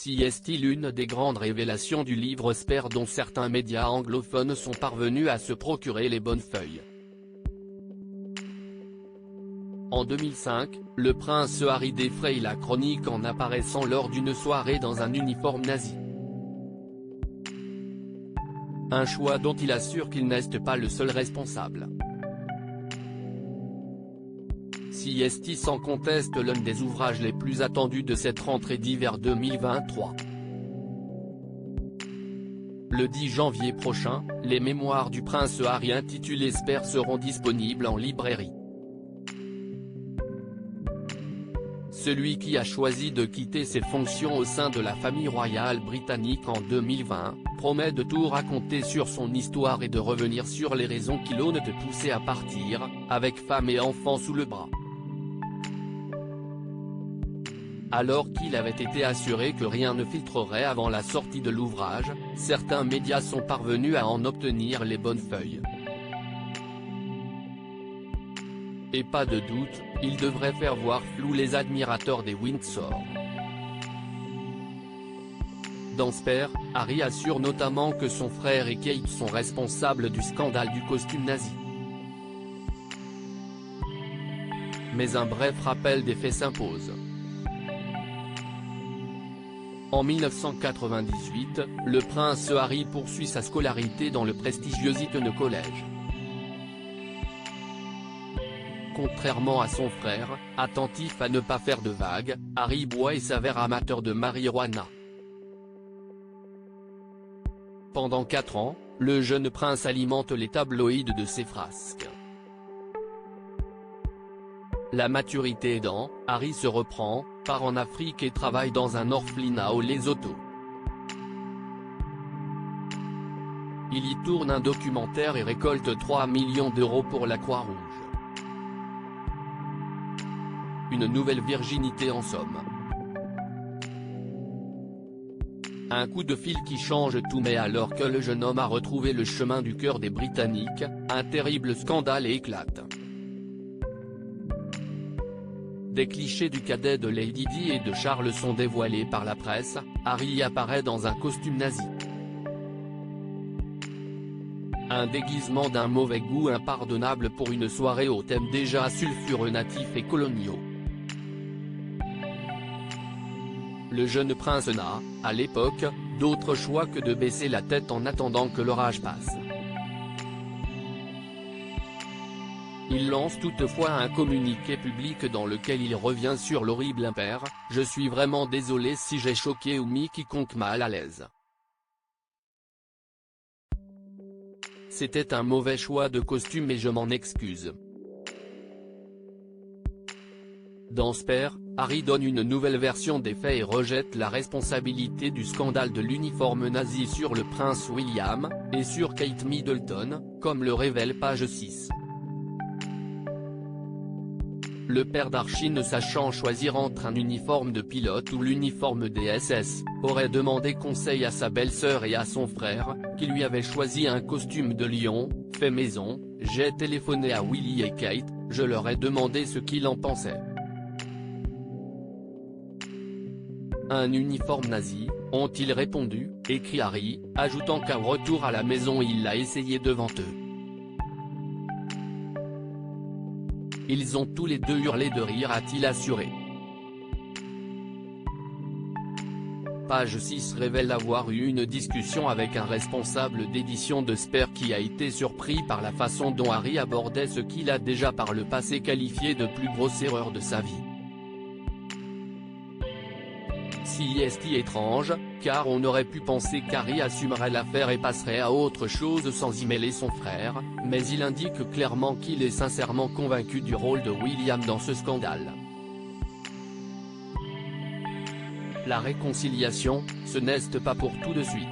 Si est-il l'une des grandes révélations du livre Spare dont certains médias anglophones sont parvenus à se procurer les bonnes feuilles. En 2005, le prince Harry défraye la chronique en apparaissant lors d'une soirée dans un uniforme nazi. Un choix dont il assure qu'il n'est pas le seul responsable. Si est sans conteste l'un des ouvrages les plus attendus de cette rentrée d'hiver 2023. Le 10 janvier prochain, les mémoires du prince Harry intitulées Spare seront disponibles en librairie. Celui qui a choisi de quitter ses fonctions au sein de la famille royale britannique en 2020, promet de tout raconter sur son histoire et de revenir sur les raisons qui l'ont poussé à partir, avec femme et enfants sous le bras. Alors qu'il avait été assuré que rien ne filtrerait avant la sortie de l'ouvrage, certains médias sont parvenus à en obtenir les bonnes feuilles. Et pas de doute, il devrait faire voir flou les admirateurs des Windsor. Dans Spare, Harry assure notamment que son frère et Kate sont responsables du scandale du costume nazi. Mais un bref rappel des faits s'impose. En 1998, le prince Harry poursuit sa scolarité dans le prestigieux Eton College. Contrairement à son frère, attentif à ne pas faire de vagues, Harry boit et s'avère amateur de marijuana. Pendant 4 ans, le jeune prince alimente les tabloïds de ses frasques. La maturité aidant, Harry se reprend, part en Afrique et travaille dans un orphelinat au Lesotho. Il y tourne un documentaire et récolte 3 millions d'euros pour la Croix-Rouge. Une nouvelle virginité en somme. Un coup de fil qui change tout, mais alors que le jeune homme a retrouvé le chemin du cœur des Britanniques, un terrible scandale éclate. Des clichés du cadet de Lady Di et de Charles sont dévoilés par la presse, Harry apparaît dans un costume nazi. Un déguisement d'un mauvais goût impardonnable pour une soirée au thème déjà sulfureux natifs et coloniaux. Le jeune prince n'a, à l'époque, d'autre choix que de baisser la tête en attendant que l'orage passe. Il lance toutefois un communiqué public dans lequel il revient sur l'horrible impair « Je suis vraiment désolé si j'ai choqué ou mis quiconque mal à l'aise. C'était un mauvais choix de costume et je m'en excuse ». Dans Spare, Harry donne une nouvelle version des faits et rejette la responsabilité du scandale de l'uniforme nazi sur le prince William, et sur Kate Middleton, comme le révèle page 6. Le père d'Archie, ne sachant choisir entre un uniforme de pilote ou l'uniforme des SS, aurait demandé conseil à sa belle-sœur et à son frère, qui lui avaient choisi un costume de lion, fait maison. J'ai téléphoné à Willie et Kate, je leur ai demandé ce qu'ils en pensaient. Un uniforme nazi, ont-ils répondu, écrit Harry, ajoutant qu'à retour à la maison il l'a essayé devant eux. Ils ont tous les deux hurlé de rire, a-t-il assuré. Page 6 révèle avoir eu une discussion avec un responsable d'édition de Spare qui a été surpris par la façon dont Harry abordait ce qu'il a déjà par le passé qualifié de plus grosse erreur de sa vie. Si est étrange, car on aurait pu penser qu'Harry assumerait l'affaire et passerait à autre chose sans y mêler son frère, mais il indique clairement qu'il est sincèrement convaincu du rôle de William dans ce scandale. La réconciliation, ce n'est pas pour tout de suite.